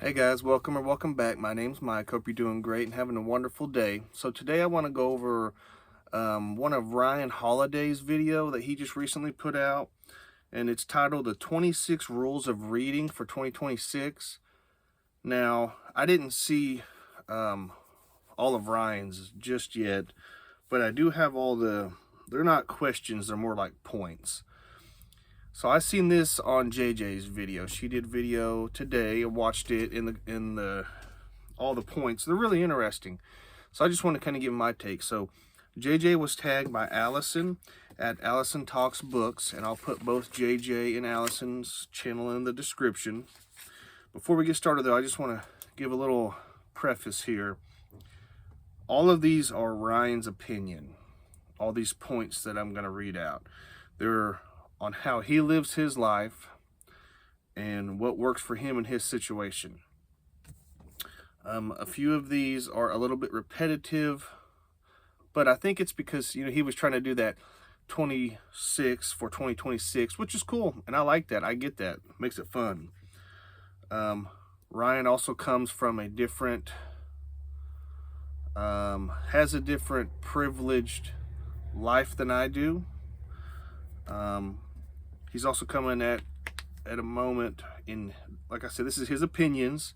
Hey guys, welcome or welcome back. My name's Mike. Hope you're doing great and having a wonderful day. So today I want to go over one of Ryan Holiday's video that he just recently put out, and it's titled "The 26 Rules of Reading for 2026." Now, I didn't see all of Ryan's just yet, but I do have they're not questions, they're more like points. So I seen this on JJ's video. She did video today. I watched it in the all the points. They're really interesting. So I just want to kind of give my take. So JJ was tagged by Alison at Alison Talks Books, and I'll put both JJ and Alison's channel in the description. Before we get started though, I just want to give a little preface here. All of these are Ryan's opinion. All these points that I'm going to read out. They're on how he lives his life and what works for him in his situation. A few of these are a little bit repetitive, but I think it's because, he was trying to do that 26 for 2026, which is cool, and I like that. I get that. Makes it fun. Ryan also comes from a different, has a different privileged life than I do. He's also coming at a moment in, like I said, this is his opinions,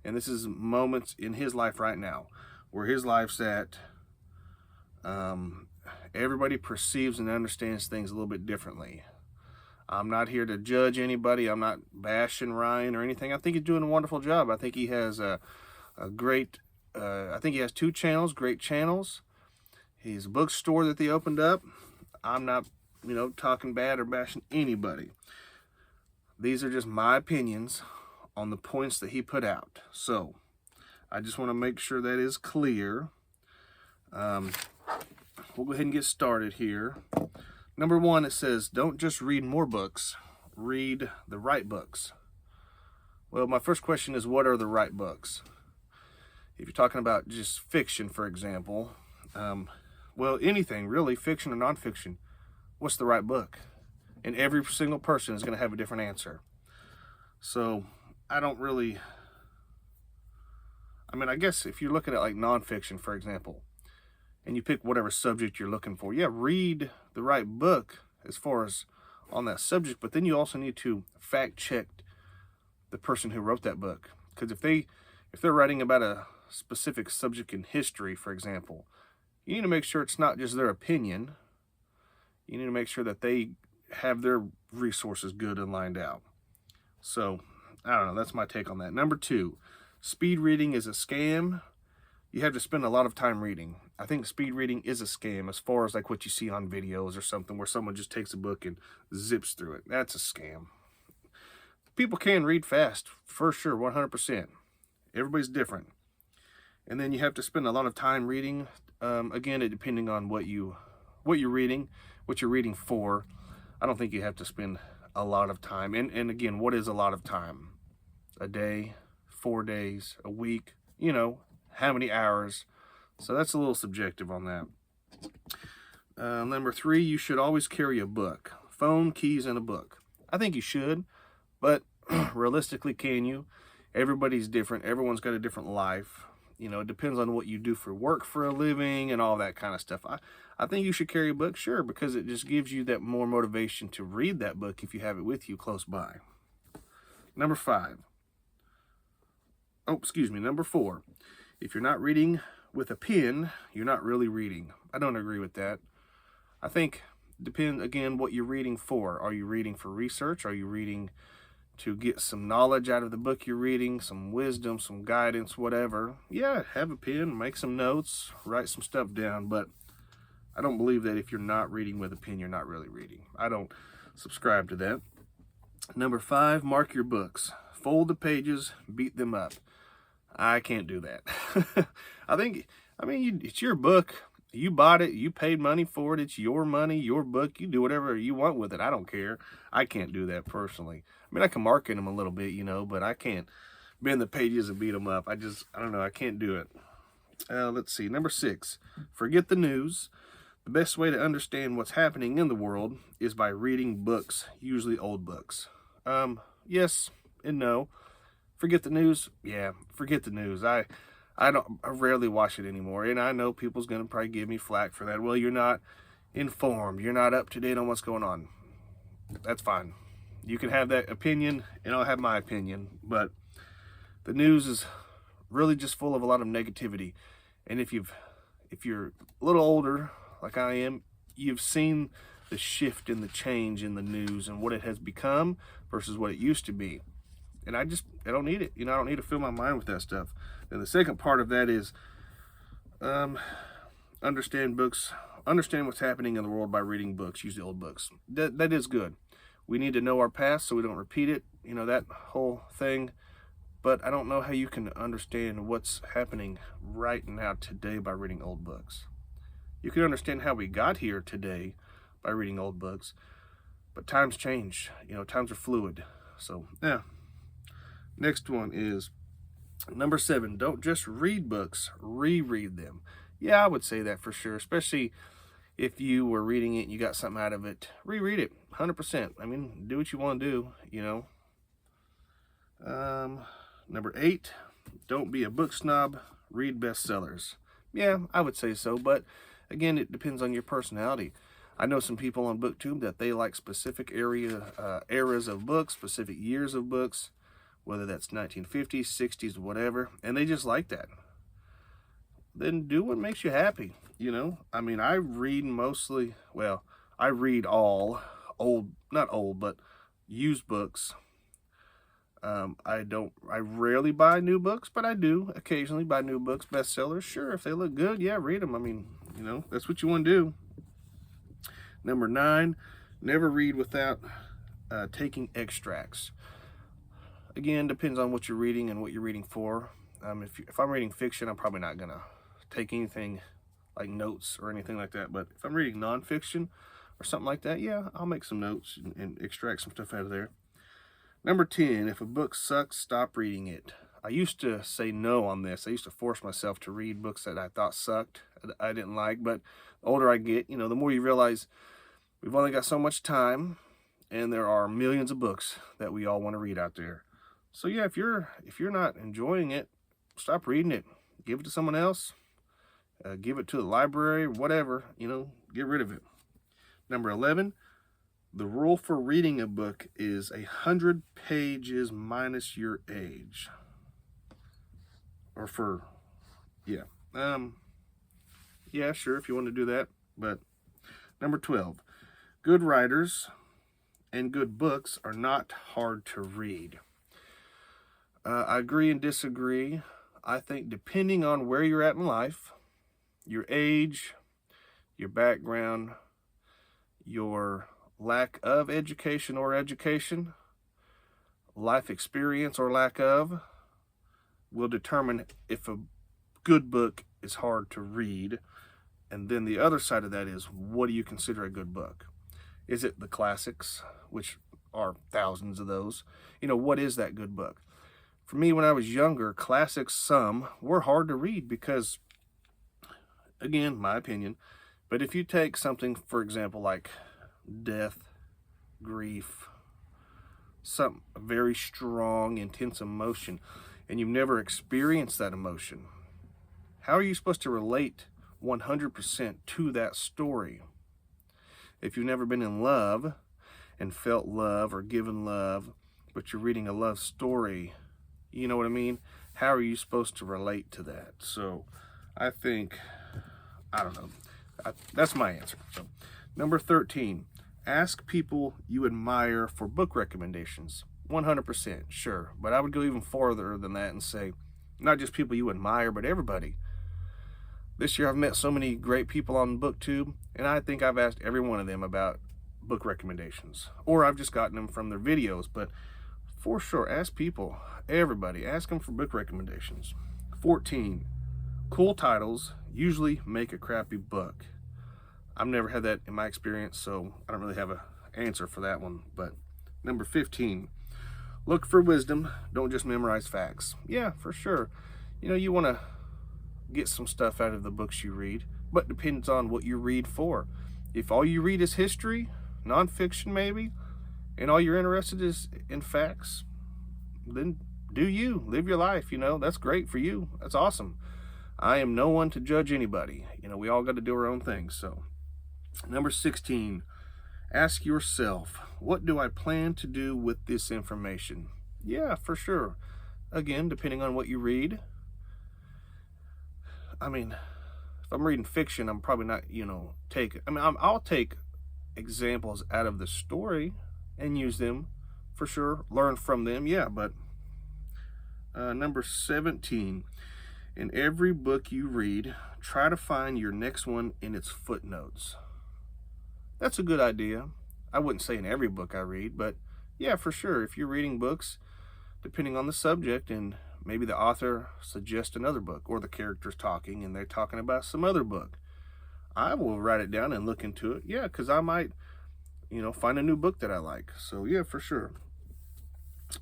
and this is moments in his life right now where his life's at. Everybody perceives and understands things a little bit differently. I'm not here to judge anybody. I'm not bashing Ryan or anything. I think he's doing a wonderful job. I think he has a great, I think he has two channels, great channels. He's a bookstore that they opened up. I'm not talking bad or bashing anybody. These are just my opinions on the points that he put out. So I just want to make sure that is clear. We'll go ahead and get started here. Number one, it says, don't just read more books, read the right books. Well, my first question is, what are the right books? If you're talking about just fiction, for example, well, anything really, fiction or nonfiction, what's the right book? And every single person is going to have a different answer. So I guess if you're looking at like nonfiction, for example, and you pick whatever subject you're looking for, yeah, read the right book as far as on that subject, but then you also need to fact check the person who wrote that book. Because if they're writing about a specific subject in history, for example, you need to make sure it's not just their opinion. You need to make sure that they have their resources good and lined out. So, I don't know, that's my take on that. Number two, speed reading is a scam. You have to spend a lot of time reading. I think speed reading is a scam as far as like what you see on videos or something where someone just takes a book and zips through it. That's a scam. People can read fast, for sure, 100%. Everybody's different. And then you have to spend a lot of time reading. Again, depending on what you're reading, what you're reading for. I don't think you have to spend a lot of time. And again, what is a lot of time? A day, 4 days, a week, how many hours? So that's a little subjective on that. Number three, you should always carry a book. Phone, keys, and a book. I think you should, but realistically, can you? Everybody's different. Everyone's got a different life. It depends on what you do for work for a living and all that kind of stuff. I think you should carry a book, sure, because it just gives you that more motivation to read that book if you have it with you close by. Number four. If you're not reading with a pen, you're not really reading. I don't agree with that. I think depends, again, what you're reading for. Are you reading for research? Are you reading to get some knowledge out of the book you're reading, some wisdom, some guidance, whatever? Yeah, have a pen, make some notes, write some stuff down, but I don't believe that if you're not reading with a pen, you're not really reading. I don't subscribe to that. Number five, mark your books. Fold the pages, beat them up. I can't do that. It's your book. You bought it. You paid money for it. It's your money, your book. You do whatever you want with it. I don't care. I can't do that personally. I can market them a little bit, but I can't bend the pages and beat them up. I don't know. I can't do it. Let's see. Number six, forget the news. The best way to understand what's happening in the world is by reading books, usually old books. Yes and no. Forget the news? Yeah, forget the news. I rarely watch it anymore. And I know people's going to probably give me flack for that. Well, you're not informed. You're not up to date on what's going on. That's fine. You can have that opinion, and I'll have my opinion. But the news is really just full of a lot of negativity. And if you're a little older, like I am, you've seen the shift and the change in the news and what it has become versus what it used to be. And I don't need it. I don't need to fill my mind with that stuff. And the second part of that is understand books, understand what's happening in the world by reading books, use the old books. That is good. We need to know our past so we don't repeat it, that whole thing. But I don't know how you can understand what's happening right now today by reading old books. You can understand how we got here today by reading old books, but times change. Times are fluid. So, yeah. Next one is number 7. Don't just read books, reread them. Yeah, I would say that for sure, especially if you were reading it and you got something out of it. Reread it, 100%. I mean, do what you want to do, Number 8, don't be a book snob, read bestsellers. Yeah, I would say so, but again, it depends on your personality. I know some people on BookTube that they like specific eras of books, specific years of books, whether that's 1950s, 60s, whatever, and they just like that. Then do what makes you happy, I mean, I read I read all old, not old, but used books. I rarely buy new books, but I do occasionally buy new books, bestsellers. Sure, if they look good, yeah, read them. I mean, that's what you want to do. Number 9, never read without taking extracts. Again, depends on what you're reading and what you're reading for. If I'm reading fiction, I'm probably not going to take anything like notes or anything like that. But if I'm reading nonfiction or something like that, yeah, I'll make some notes and extract some stuff out of there. Number 10, if a book sucks, stop reading it. I used to say no on this. I used to force myself to read books that I thought sucked, I didn't like. But the older I get, the more you realize we've only got so much time, and there are millions of books that we all want to read out there. So yeah, if you're not enjoying it, stop reading it. Give it to someone else. Give it to the library, whatever. Get rid of it. Number 11, the rule for reading a book is 100 pages minus your age. Yeah, sure, if you want to do that. But number 12, good writers and good books are not hard to read. I agree and disagree. I think depending on where you're at in life, your age, your background, your lack of education or education, life experience or lack of, will determine if a good book is hard to read. And then the other side of that is, what do you consider a good book? Is it the classics, which are thousands of those? What is that good book? For me, when I was younger, classics, some were hard to read because, again, my opinion, but if you take something, for example, like death, grief, some very strong, intense emotion, and you've never experienced that emotion, how are you supposed to relate 100% to that story? If you've never been in love and felt love or given love, but you're reading a love story, you know what I mean? How are you supposed to relate to that? So I think, I don't know. That's my answer. So number 13, ask people you admire for book recommendations. 100%, sure. But I would go even farther than that and say, not just people you admire, but everybody. This year I've met so many great people on BookTube, and I think I've asked every one of them about book recommendations. Or I've just gotten them from their videos, but for sure, ask people, everybody, ask them for book recommendations. 14, cool titles usually make a crappy book. I've never had that in my experience, so I don't really have an answer for that one. But number 15, look for wisdom, don't just memorize facts. Yeah, for sure. You want to get some stuff out of the books you read, but depends on what you read for. If all you read is history, nonfiction maybe, and all you're interested is in facts, then do you. Live your life, That's great for you. That's awesome. I am no one to judge anybody. We all got to do our own things. So, number 16, ask yourself, what do I plan to do with this information? Yeah, for sure. Again, depending on what you read. I mean, if I'm reading fiction, I'm probably not, I'll take examples out of the story and use them for sure. Learn from them, yeah, but number 17, in every book you read, try to find your next one in its footnotes. That's a good idea. I wouldn't say in every book I read, but yeah, for sure. If you're reading books, depending on the subject, and maybe the author suggests another book, or the character's talking and they're talking about some other book, I will write it down and look into it. Yeah, because I might, find a new book that I like. So yeah, for sure.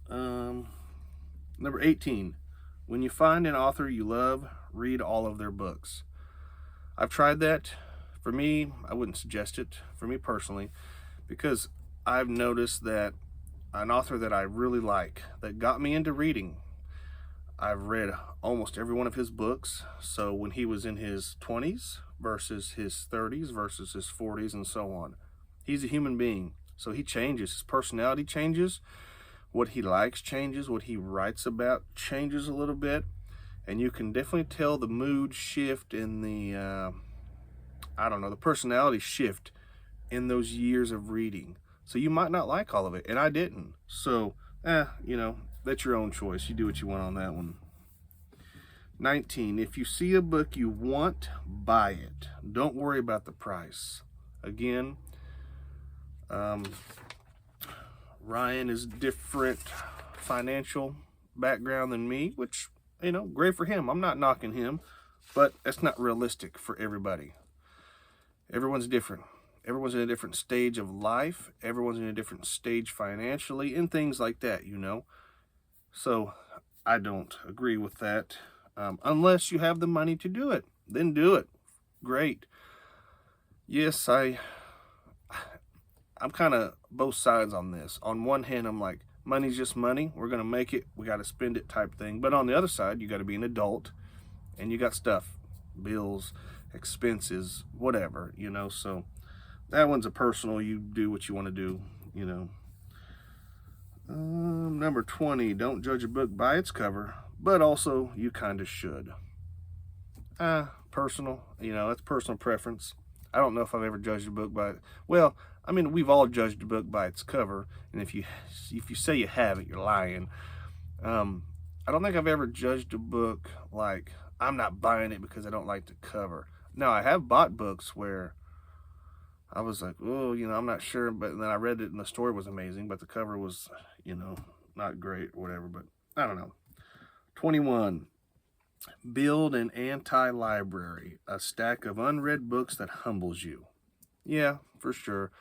Number 18, when you find an author you love, read all of their books. I've tried that. For me, I wouldn't suggest it, for me personally, because I've noticed that an author that I really like, that got me into reading, I've read almost every one of his books. So when he was in his 20s versus his 30s versus his 40s and so on, he's a human being. So he changes. His personality changes. What he likes changes. What he writes about changes a little bit. And you can definitely tell the mood shift in the, the personality shift in those years of reading. So you might not like all of it, and I didn't. So, that's your own choice. You do what you want on that one. 19, if you see a book you want, buy it. Don't worry about the price. Again, Ryan is different financial background than me, which, great for him. I'm not knocking him, but that's not realistic for everybody. Everyone's different. Everyone's in a different stage of life. Everyone's in a different stage financially and things like that, So I don't agree with that. Unless you have the money to do it, then do it. Great. Yes, I'm kind of both sides on this. On one hand, I'm like, money's just money. We're going to make it. We got to spend it type thing. But on the other side, you got to be an adult and you got stuff, bills, expenses, whatever, so that one's a personal, you do what you want to do, Number 20, don't judge a book by its cover, but also you kind of should. Personal, that's personal preference. I don't know if I've ever judged a book by, we've all judged a book by its cover, and if you say you haven't, you're lying. I don't think I've ever judged a book like, I'm not buying it because I don't like the cover. Now, I have bought books where I was like, oh, I'm not sure, but then I read it and the story was amazing, but the cover was, not great or whatever, but I don't know. 21, build an anti-library, a stack of unread books that humbles you. Yeah, for sure.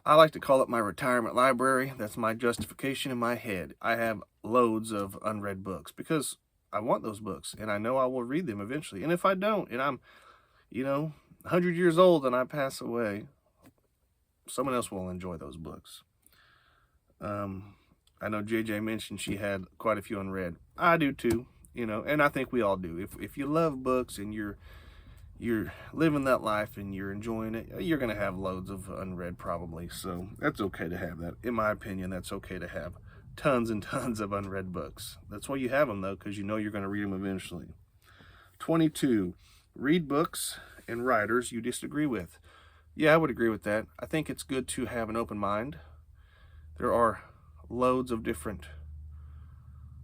I like to call it my retirement library. That's my justification in my head. I have loads of unread books because I want those books and I know I will read them eventually. And if I don't, and I'm, 100 years old and I pass away, someone else will enjoy those books. I know JJ mentioned she had quite a few unread. I do too, and I think we all do. If you love books and you're living that life and you're enjoying it, you're going to have loads of unread probably. So that's okay to have that. In my opinion, that's okay to have tons and tons of unread books. That's why you have them though, because you're going to read them eventually. 22, read books and writers you disagree with. Yeah, I would agree with that. I think it's good to have an open mind. There are loads of different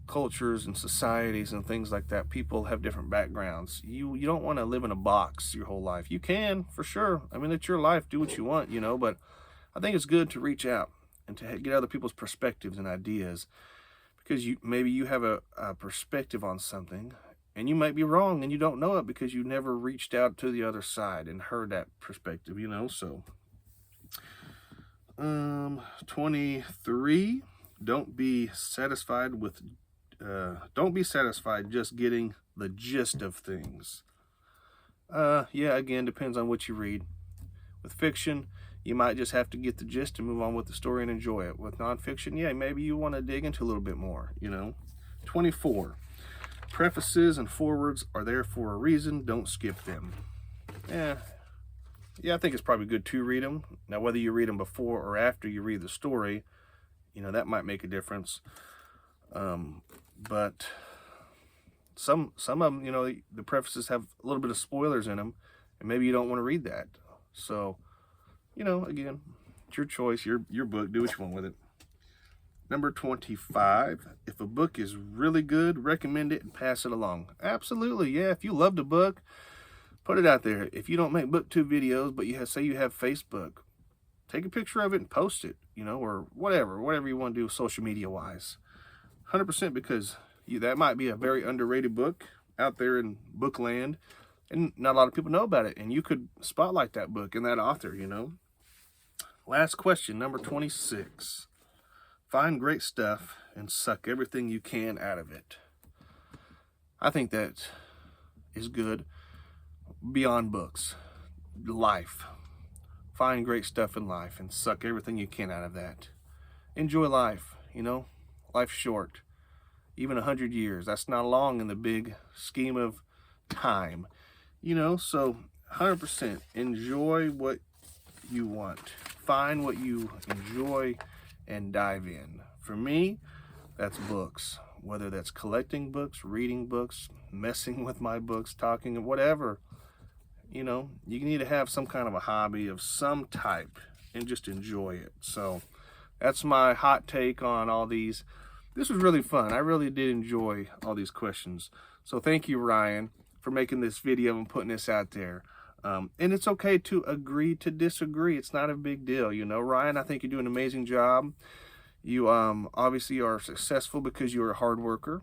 cultures and societies and things like that. People have different backgrounds. You don't want to live in a box your whole life. You can, for sure. It's your life. Do what you want, but I think it's good to reach out and to get other people's perspectives and ideas, because maybe you have a perspective on something and you might be wrong and you don't know it because you never reached out to the other side and heard that perspective, so 23, don't be satisfied just getting the gist of things. Yeah, again, depends on what you read. With fiction, you might just have to get the gist and move on with the story and enjoy it. With nonfiction, yeah, maybe you want to dig into a little bit more, you know. 24. Prefaces and forewords are there for a reason. Don't skip them. Yeah, I think it's probably good to read them. Now, whether you read them before or after you read the story, you know, that might make a difference. But some of them, you know, the prefaces have a little bit of spoilers in them, and maybe you don't want to read that. So, you know, again, it's your choice, your book. Do what you want with it. Number 25, if a book is really good, recommend it and pass it along. Absolutely, yeah. If you loved a book, put it out there. If you don't make booktube videos, but say you have Facebook, take a picture of it and post it, you know, or whatever you want to do social media wise. 100%, because that might be a very underrated book out there in book land, and not a lot of people know about it, and you could spotlight that book and that author, you know. Last question, number 26. Find great stuff and suck everything you can out of it. I think that is good. Beyond books, life. Find great stuff in life and suck everything you can out of that. Enjoy life, you know. Life's short. Even 100 years, that's not long in the big scheme of time, you know. So 100% enjoy what you want. Find what you enjoy and dive in. For me, that's books. Whether that's collecting books, reading books, messing with my books, talking, whatever. You know, you need to have some kind of a hobby of some type and just enjoy it. So that's my hot take on all these. This was really fun. I really did enjoy all these questions. So thank you, Ryan, for making this video and putting this out there. And it's okay to agree to disagree. It's not a big deal. You know, Ryan, I think you do an amazing job. You obviously are successful because you're a hard worker.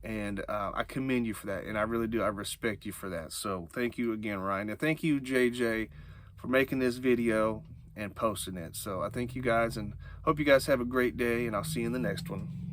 And I commend you for that. And I really do. I respect you for that. So thank you again, Ryan. And thank you, JJ, for making this video and posting it. So I thank you guys and hope you guys have a great day. And I'll see you in the next one.